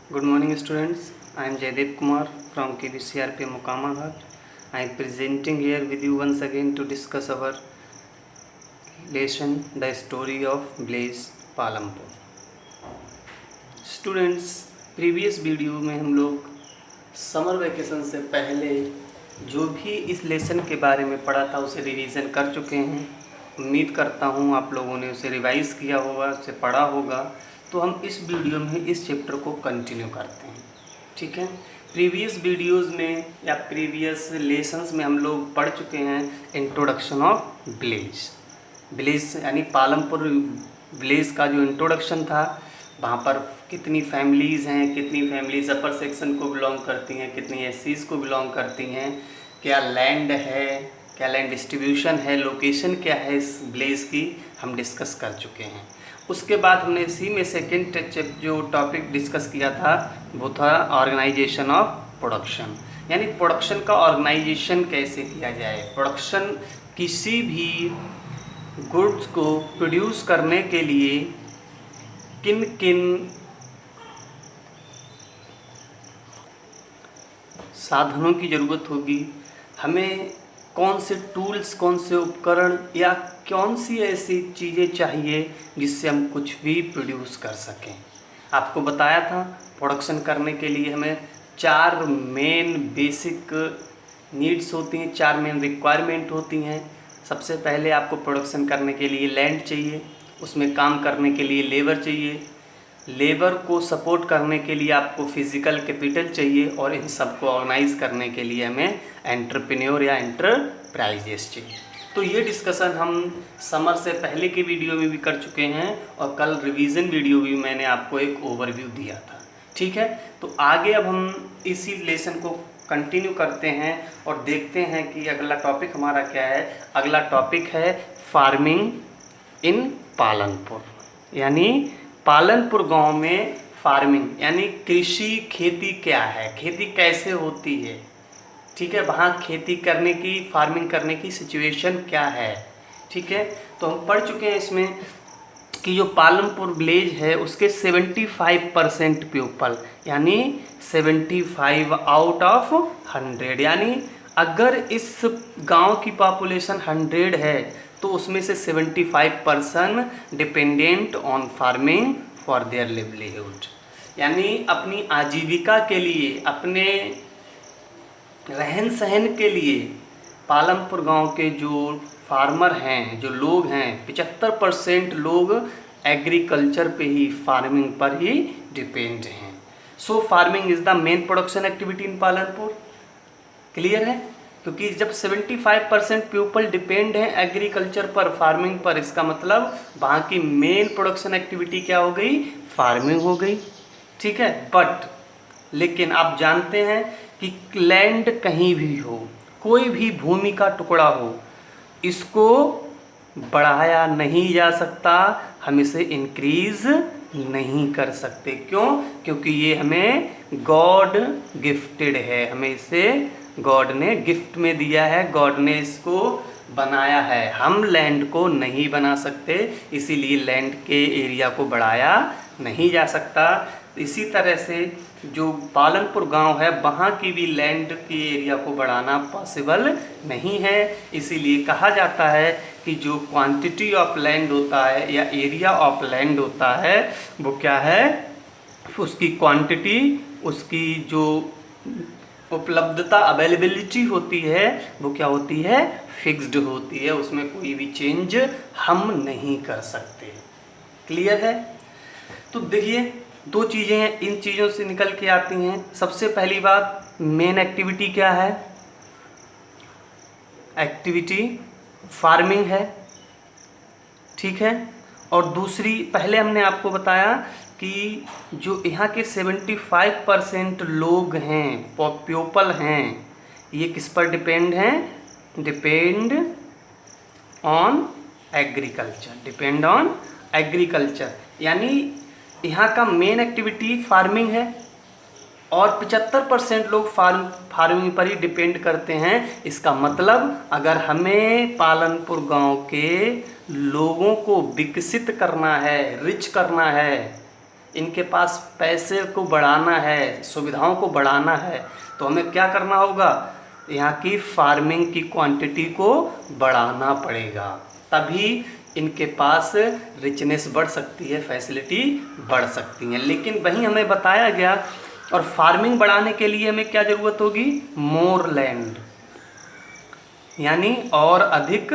Good morning, students. I am Jaydev Kumar from KVCRP Mokamaghat. I am presenting here with you once again to discuss our lesson, The Story of Blaise Palampur. Students, previous video में हम लोग summer vacation से पहले जो भी इस lesson के बारे में पढ़ा था उसे रिवीजन कर चुके हैं। उम्मीद करता हूँ आप लोगों ने उसे रिवाइज किया होगा, उसे पढ़ा होगा। तो हम इस वीडियो में इस चैप्टर को कंटिन्यू करते हैं, ठीक है। प्रीवियस वीडियोस में या प्रीवियस लेसन्स में हम लोग पढ़ चुके हैं इंट्रोडक्शन ऑफ ब्लेज यानी पालमपुर ब्लेज का जो इंट्रोडक्शन था, वहाँ पर कितनी फैमिलीज़ हैं, कितनी फैमिलीज़ अपर सेक्शन को बिलोंग करती हैं, कितनी एससीज को बिलोंग करती हैं, क्या लैंड है, क्या लैंड डिस्ट्रीब्यूशन है, लोकेशन क्या है इस ब्लेज की, हम डिस्कस कर चुके हैं। उसके बाद हमने इसी में सेकेंड जो टॉपिक डिस्कस किया था वो था ऑर्गेनाइजेशन ऑफ प्रोडक्शन, यानी प्रोडक्शन का ऑर्गेनाइजेशन कैसे किया जाए। प्रोडक्शन किसी भी गुड्स को प्रोड्यूस करने के लिए किन किन साधनों की ज़रूरत होगी, हमें कौन से टूल्स, कौन से उपकरण या कौन सी ऐसी चीज़ें चाहिए जिससे हम कुछ भी प्रोड्यूस कर सकें। आपको बताया था प्रोडक्शन करने के लिए हमें 4 मेन बेसिक नीड्स होती हैं, 4 मेन रिक्वायरमेंट होती हैं। सबसे पहले आपको प्रोडक्शन करने के लिए लैंड चाहिए, उसमें काम करने के लिए लेबर चाहिए, लेबर को सपोर्ट करने के लिए आपको फिज़िकल कैपिटल चाहिए, और इन सबको ऑर्गेनाइज करने के लिए हमें एंटरप्रेन्योर या एंटरप्राइजेस चाहिए। तो ये डिस्कशन हम समर से पहले के वीडियो में भी कर चुके हैं और कल रिवीजन वीडियो भी मैंने आपको एक ओवरव्यू दिया था, ठीक है। तो आगे अब हम इसी लेसन को कंटिन्यू करते हैं और देखते हैं कि अगला टॉपिक हमारा क्या है। अगला टॉपिक है फार्मिंग इन पालनपुर, यानी पालनपुर गांव में फार्मिंग यानी कृषि, खेती क्या है, खेती कैसे होती है, ठीक है। वहाँ खेती करने की, फार्मिंग करने की सिचुएशन क्या है, ठीक है। तो हम पढ़ चुके हैं इसमें कि जो पालनपुर विलेज है उसके 75% पीपल, यानी 75 आउट ऑफ 100, यानी अगर इस गांव की पॉपुलेशन 100 है तो उसमें से 75% dependent on farming for their livelihood, यानी अपनी आजीविका के लिए, अपने रहन सहन के लिए पालमपुर गांव के जो फार्मर हैं, जो लोग हैं, 75% लोग एग्रीकल्चर पे ही, फार्मिंग पर ही डिपेंड हैं। So farming is the main production activity in Palanpur. Clear है? क्योंकि जब 75% पीपल डिपेंड हैं एग्रीकल्चर पर, फार्मिंग पर, इसका मतलब वहाँ की मेन प्रोडक्शन एक्टिविटी क्या हो गई, फार्मिंग हो गई, ठीक है। बट लेकिन आप जानते हैं कि लैंड कहीं भी हो, कोई भी भूमि का टुकड़ा हो, इसको बढ़ाया नहीं जा सकता, हम इसे इंक्रीज नहीं कर सकते। क्यों? क्योंकि ये हमें गॉड गिफ्टेड है, हमें इसे गॉड ने गिफ्ट में दिया है, गॉड ने इसको बनाया है। हम लैंड को नहीं बना सकते, इसीलिए लैंड के एरिया को बढ़ाया नहीं जा सकता। इसी तरह से जो पालनपुर गांव है वहाँ की भी लैंड की एरिया को बढ़ाना पॉसिबल नहीं है। इसीलिए कहा जाता है कि जो क्वांटिटी ऑफ लैंड होता है या एरिया ऑफ लैंड होता है वो क्या है, उसकी क्वांटिटी, उसकी जो उपलब्धता, अवेलेबिलिटी होती है वो क्या होती है, फिक्स्ड होती है, उसमें कोई भी चेंज हम नहीं कर सकते। क्लियर है? तो देखिए 2 चीज़ें हैं, इन चीज़ों से निकल के आती हैं। सबसे पहली बात, मेन एक्टिविटी क्या है, एक्टिविटी फार्मिंग है, ठीक है। और दूसरी, पहले हमने आपको बताया कि जो यहाँ के 75% लोग हैं, पीपल हैं, ये किस पर डिपेंड हैं, depend on agriculture, depend on agriculture, यानी यहाँ का मेन एक्टिविटी फार्मिंग है और 75% लोग फार्मिंग पर ही डिपेंड करते हैं। इसका मतलब अगर हमें पालनपुर गांव के लोगों को विकसित करना है, रिच करना है, इनके पास पैसे को बढ़ाना है, सुविधाओं को बढ़ाना है, तो हमें क्या करना होगा, यहाँ की फार्मिंग की क्वांटिटी को बढ़ाना पड़ेगा, तभी इनके पास रिचनेस बढ़ सकती है, फैसिलिटी बढ़ सकती है। लेकिन वहीं हमें बताया गया, और फार्मिंग बढ़ाने के लिए हमें क्या ज़रूरत होगी, मोर लैंड, यानी और अधिक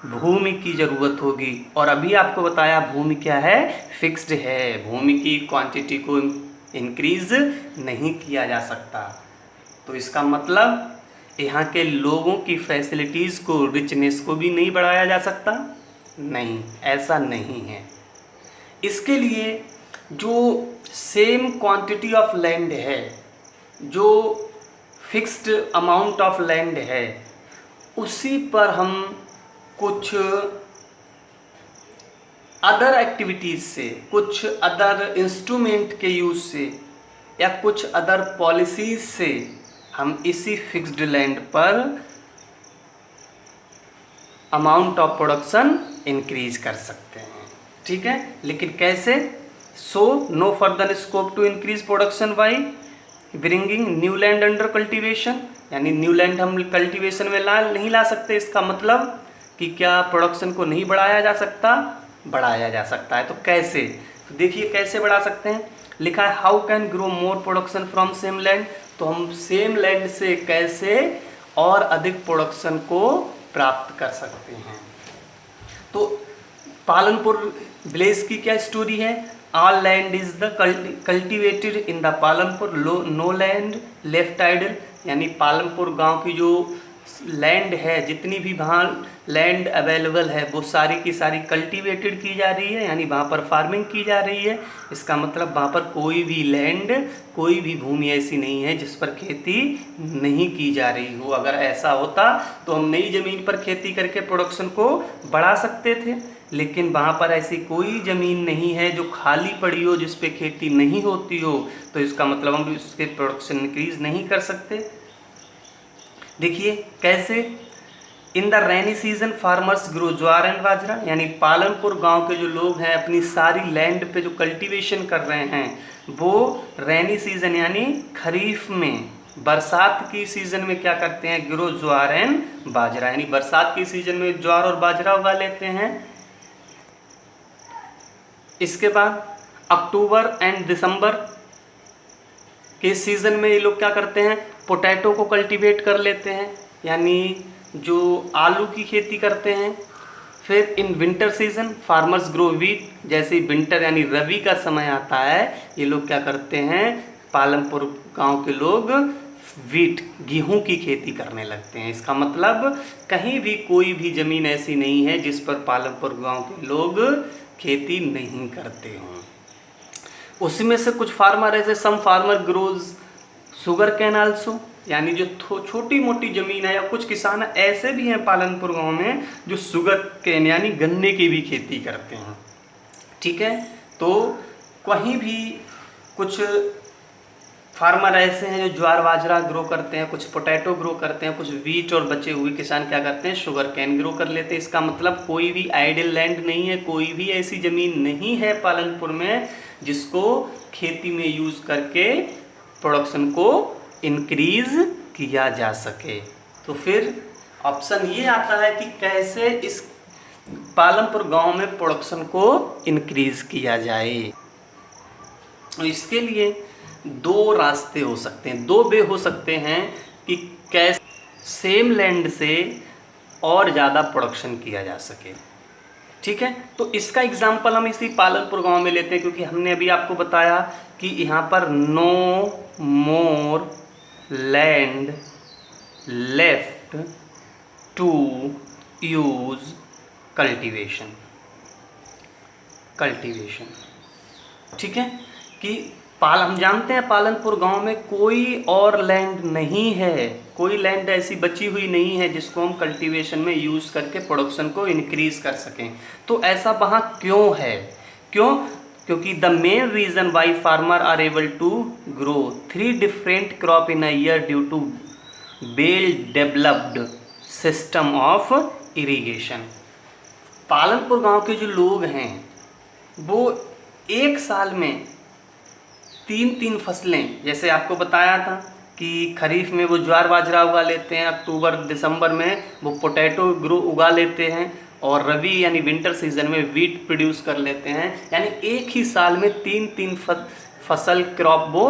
भूमि की ज़रूरत होगी। और अभी आपको बताया भूमि क्या है, फिक्स्ड है, भूमि की क्वांटिटी को इंक्रीज नहीं किया जा सकता। तो इसका मतलब यहाँ के लोगों की फैसिलिटीज़ को, रिचनेस को भी नहीं बढ़ाया जा सकता, नहीं, ऐसा नहीं है। इसके लिए जो सेम क्वांटिटी ऑफ लैंड है, जो फिक्स्ड अमाउंट ऑफ लैंड है, उसी पर हम कुछ अदर एक्टिविटीज़ से, कुछ अदर इंस्ट्रूमेंट के यूज़ से, या कुछ अदर पॉलिसीज़ से हम इसी फिक्स्ड लैंड पर अमाउंट ऑफ प्रोडक्शन इंक्रीज कर सकते हैं। ठीक है, लेकिन कैसे? So no further scope to increase production by bringing new land under cultivation, यानी न्यू लैंड हम कल्टीवेशन में नहीं ला सकते। इसका मतलब कि क्या प्रोडक्शन को नहीं बढ़ाया जा सकता? बढ़ाया जा सकता है। तो कैसे? तो देखिए कैसे बढ़ा सकते हैं। लिखा है how can grow more production from same land. तो हम सेम लैंड से कैसे और अधिक प्रोडक्शन को प्राप्त कर सकते हैं। तो पालनपुर विलेज की क्या स्टोरी है? All land is the cultivated in the Palanpur, no land left idle, यानी पालनपुर गांव की जो लैंड है, जितनी भी वहाँ लैंड अवेलेबल है, वो सारी की सारी कल्टीवेटेड की जा रही है, यानी वहाँ पर फार्मिंग की जा रही है। इसका मतलब वहाँ पर कोई भी लैंड, कोई भी भूमि ऐसी नहीं है जिस पर खेती नहीं की जा रही हो। अगर ऐसा होता तो हम नई ज़मीन पर खेती करके प्रोडक्शन को बढ़ा सकते थे, लेकिन वहाँ पर ऐसी कोई ज़मीन नहीं है जो खाली पड़ी हो, जिस पे खेती नहीं होती हो, तो इसका मतलब हम उसके प्रोडक्शन इंक्रीज नहीं कर सकते। देखिए कैसे। In the rainy season farmers grow jowar and bajra, यानी पालनपुर गांव के जो लोग हैं अपनी सारी लैंड पे जो कल्टीवेशन कर रहे हैं, वो रेनी सीजन यानी खरीफ में, बरसात की सीज़न में क्या करते हैं, ग्रो ज्वार एंड बाजरा, यानी बरसात की सीज़न में ज्वार और बाजरा उगा लेते हैं। इसके बाद अक्टूबर एंड दिसंबर के सीज़न में ये लोग क्या करते हैं, पोटैटो को कल्टीवेट कर लेते हैं, यानी जो आलू की खेती करते हैं। फिर in winter season farmers grow wheat, जैसे विंटर यानी रबी का समय आता है, ये लोग क्या करते हैं, पालनपुर गांव के लोग वीट, गेहूं की खेती करने लगते हैं। इसका मतलब कहीं भी कोई भी ज़मीन ऐसी नहीं है जिस पर पालनपुर गांव के लोग खेती नहीं करते हों। उसमें से कुछ फार्मर ऐसे, some farmer grows sugarcane also, यानी जो छोटी मोटी ज़मीन है, या कुछ किसान ऐसे भी हैं पालनपुर गांव में जो शुगर कैन यानी गन्ने की भी खेती करते हैं। ठीक है, तो कहीं भी कुछ फार्मर ऐसे हैं जो ज्वार बाजरा ग्रो करते हैं, कुछ पोटैटो ग्रो करते हैं, कुछ वीट, और बचे हुए किसान क्या करते हैं, शुगर कैन ग्रो कर लेते हैं। इसका मतलब कोई भी आइडल लैंड नहीं है, कोई भी ऐसी ज़मीन नहीं है पालनपुर में जिसको खेती में यूज़ करके प्रोडक्शन को इंक्रीज किया जा सके। तो फिर ऑप्शन ये आता है कि कैसे इस पालनपुर गांव में प्रोडक्शन को इंक्रीज किया जाए। इसके लिए दो रास्ते हो सकते हैं, दो वे हो सकते हैं कि कैसे सेम लैंड से और ज़्यादा प्रोडक्शन किया जा सके। ठीक है, तो इसका एग्जाम्पल हम इसी पालनपुर गांव में लेते हैं, क्योंकि हमने अभी आपको बताया कि यहाँ पर no more land left to use cultivation. ठीक है, कि हम जानते हैं पालनपुर गांव में कोई और लैंड नहीं है, कोई लैंड ऐसी बची हुई नहीं है जिसको हम कल्टीवेशन में यूज़ करके प्रोडक्शन को इंक्रीज कर सकें। तो ऐसा वहाँ क्यों है? क्योंकि the main reason why farmer are able to grow 3 different crop in a year due to well developed system of irrigation. Palanpur गांव के जो लोग हैं वो एक साल में 3-3 फसलें, जैसे आपको बताया था कि खरीफ में वो ज्वार बाजरा उगा लेते हैं, अक्टूबर दिसंबर में वो पोटैटो ग्रो उगा लेते हैं, और रबी यानी विंटर सीजन में वीट प्रोड्यूस कर लेते हैं। यानी एक ही साल में 3-3 फसल क्रॉप वो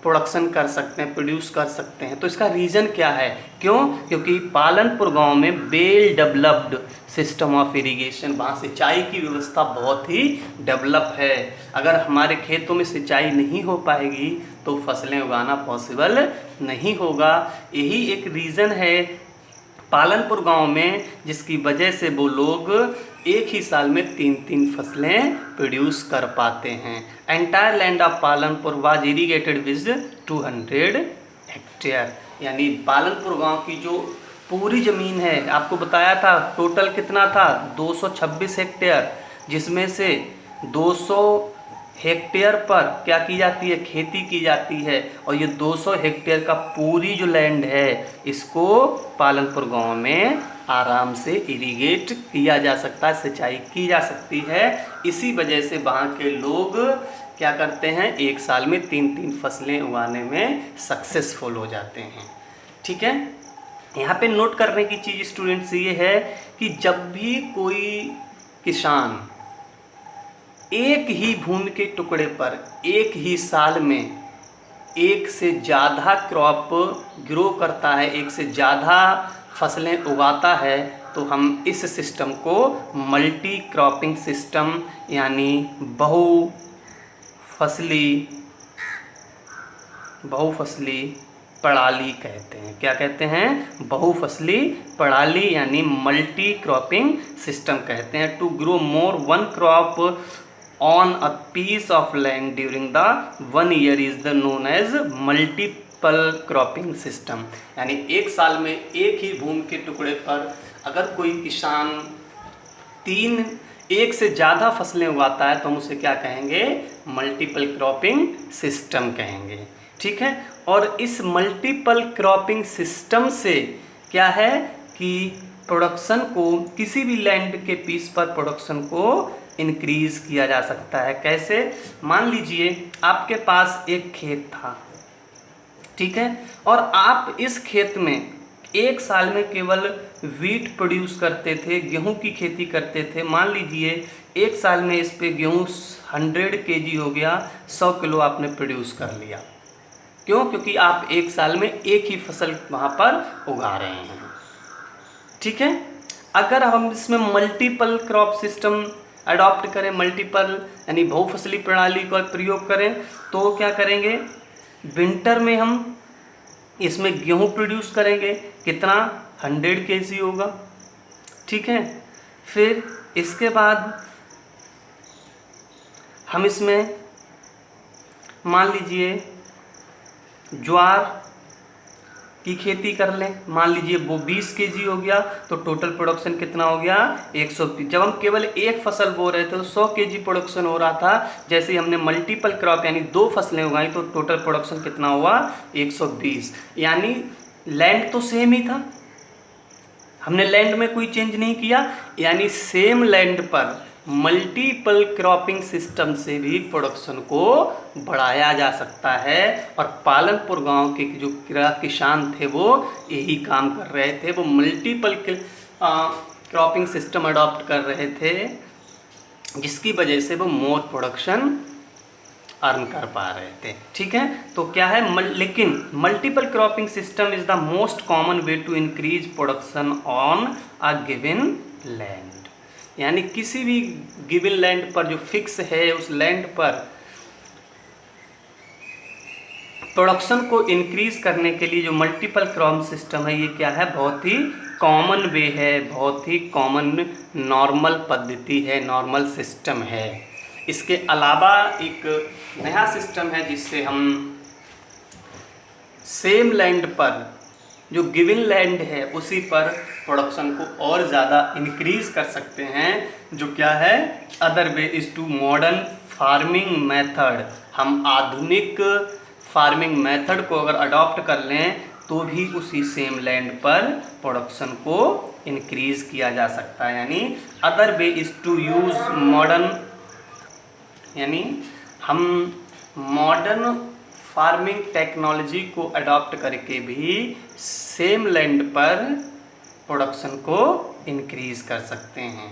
प्रोडक्शन कर सकते हैं, प्रोड्यूस कर सकते हैं। तो इसका रीज़न क्या है? क्यों? क्योंकि पालनपुर गांव में well developed system of irrigation, वहाँ सिंचाई की व्यवस्था बहुत ही डेवलप है। अगर हमारे खेतों में सिंचाई नहीं हो पाएगी तो फसलें उगाना पॉसिबल नहीं होगा। यही एक रीज़न है पालनपुर गांव में, जिसकी वजह से वो लोग एक ही साल में 3-3 फसलें प्रोड्यूस कर पाते हैं। Entire land of Palanpur was irrigated with 200 hectare. यानी पालनपुर गांव की जो पूरी ज़मीन है, आपको बताया था टोटल कितना था, 226 हेक्टेयर, जिसमें से 200 हेक्टेयर पर क्या की जाती है, खेती की जाती है। और ये 200 हेक्टेयर का पूरी जो लैंड है, इसको पालनपुर गांव में आराम से इरिगेट किया जा सकता है, सिंचाई की जा सकती है। इसी वजह से वहाँ के लोग क्या करते हैं, एक साल में 3-3 फसलें उगाने में सक्सेसफुल हो जाते हैं। ठीक है, यहाँ पे नोट करने की चीज़ स्टूडेंट्स ये है कि जब भी कोई किसान एक ही भूमि के टुकड़े पर एक ही साल में एक से ज़्यादा क्रॉप ग्रो करता है, एक से ज़्यादा फसलें उगाता है, तो हम इस सिस्टम को मल्टी क्रॉपिंग सिस्टम यानी बहुफसली प्रणाली कहते हैं। क्या कहते हैं? बहुफसली प्रणाली यानी मल्टी क्रॉपिंग सिस्टम कहते हैं। To grow more one crop on a piece of land during the 1 year is the known as multiple cropping system. यानी एक साल में एक ही भूमि के टुकड़े पर अगर कोई किसान एक से ज़्यादा फसलें उगाता है तो हम उसे क्या कहेंगे? मल्टीपल क्रॉपिंग सिस्टम कहेंगे। ठीक है, और इस मल्टीपल क्रॉपिंग सिस्टम से क्या है कि प्रोडक्शन को, किसी भी लैंड के पीस पर प्रोडक्शन को इंक्रीज किया जा सकता है। कैसे? मान लीजिए आपके पास एक खेत था, ठीक है, और आप इस खेत में एक साल में केवल वीट प्रोड्यूस करते थे, गेहूं की खेती करते थे। मान लीजिए एक साल में इस पे गेहूं 100 kg हो गया, 100 किलो आपने प्रोड्यूस कर लिया। क्यों? क्योंकि आप एक साल में एक ही फसल वहाँ पर उगा रहे हैं। ठीक है, अगर हम इसमें मल्टीपल क्रॉप सिस्टम अडॉप्ट करें, मल्टीपल यानी बहुफसली प्रणाली का प्रयोग करें, तो क्या करेंगे? विंटर में हम इसमें गेहूं प्रोड्यूस करेंगे, कितना? 100 kg होगा। ठीक है, फिर इसके बाद हम इसमें मान लीजिए ज्वार की खेती कर लें, मान लीजिए वो 20 kg हो गया, तो टोटल प्रोडक्शन कितना हो गया? 120। जब हम केवल एक फसल बो रहे थे तो 100 kg प्रोडक्शन हो रहा था। जैसे ही हमने मल्टीपल क्रॉप यानी 2 फसलें उगाई तो टोटल प्रोडक्शन कितना हुआ? 120। यानी लैंड तो सेम ही था, हमने लैंड में कोई चेंज नहीं किया। यानी सेम लैंड पर मल्टीपल क्रॉपिंग सिस्टम से भी प्रोडक्शन को बढ़ाया जा सकता है। और पालनपुर गांव के जो किसान थे वो यही काम कर रहे थे, वो मल्टीपल क्रॉपिंग सिस्टम अडॉप्ट कर रहे थे, जिसकी वजह से वो मोर प्रोडक्शन अर्न कर पा रहे थे। ठीक है, तो क्या है लेकिन multiple cropping system is the most common way to increase production on a given land. यानी किसी भी गिवन लैंड पर जो फिक्स है, उस लैंड पर प्रोडक्शन को इंक्रीज करने के लिए जो मल्टीपल क्रॉप सिस्टम है, ये क्या है? बहुत ही कॉमन वे है, बहुत ही कॉमन नॉर्मल पद्धति है, नॉर्मल सिस्टम है। इसके अलावा एक नया सिस्टम है जिससे हम सेम लैंड पर, जो गिवन लैंड है उसी पर प्रोडक्शन को और ज़्यादा इंक्रीज कर सकते हैं, जो क्या है? Other way is to modern farming method. हम आधुनिक फार्मिंग मेथड को अगर अडॉप्ट कर लें तो भी उसी सेम लैंड पर प्रोडक्शन को इंक्रीज किया जा सकता है। यानी other way is to use modern यानी हम मॉडर्न फार्मिंग टेक्नोलॉजी को अडॉप्ट करके भी सेम लैंड पर प्रोडक्शन को इंक्रीज कर सकते हैं।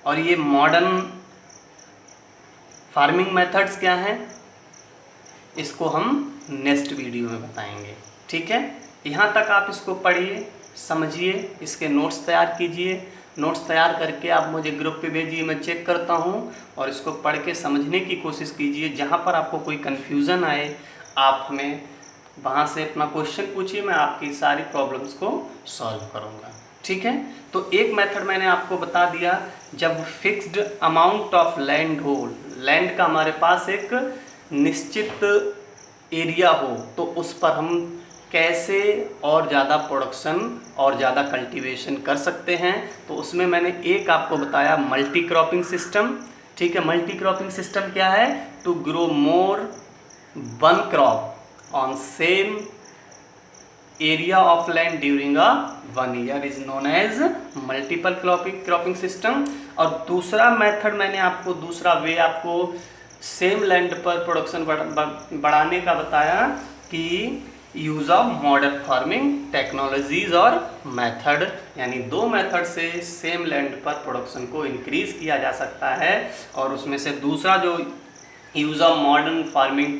और ये मॉडर्न फार्मिंग मेथड्स क्या हैं, इसको हम नेक्स्ट वीडियो में बताएंगे। ठीक है, यहाँ तक आप इसको पढ़िए, समझिए, इसके नोट्स तैयार कीजिए। नोट्स तैयार करके आप मुझे ग्रुप पे भेजिए, मैं चेक करता हूँ और इसको पढ़ के समझने की कोशिश कीजिए। जहाँ पर आपको कोई कन्फ्यूज़न आए आप हमें वहाँ से अपना क्वेश्चन पूछिए, मैं आपकी सारी प्रॉब्लम्स को सॉल्व करूँगा। ठीक है, तो एक मेथड मैंने आपको बता दिया, जब फिक्स्ड अमाउंट ऑफ लैंड हो, लैंड का हमारे पास एक निश्चित एरिया हो, तो उस पर हम कैसे और ज़्यादा प्रोडक्शन और ज़्यादा कल्टीवेशन कर सकते हैं। तो उसमें मैंने एक आपको बताया मल्टी क्रॉपिंग सिस्टम। ठीक है, मल्टी क्रॉपिंग सिस्टम क्या है, to grow more one crop on same area of land during a 1 year is known as multiple cropping system. और दूसरा मेथड मैंने आपको, दूसरा वे आपको सेम लैंड पर प्रोडक्शन बढ़ाने का बताया कि use of modern farming technologies और मेथड, यानी 2 मेथड से सेम लैंड पर प्रोडक्शन को इंक्रीज किया जा सकता है। और उसमें से दूसरा जो use of modern farming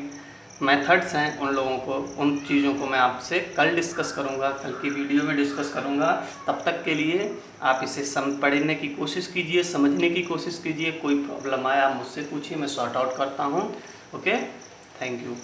methods हैं, उन चीज़ों को मैं आपसे कल डिस्कस करूंगा, कल की वीडियो में डिस्कस करूंगा। तब तक के लिए आप इसे पढ़ने की कोशिश कीजिए, समझने की कोशिश कीजिए। कोई प्रॉब्लम आया आप मुझसे पूछिए, मैं सॉर्ट आउट करता हूं। Okay, thank you.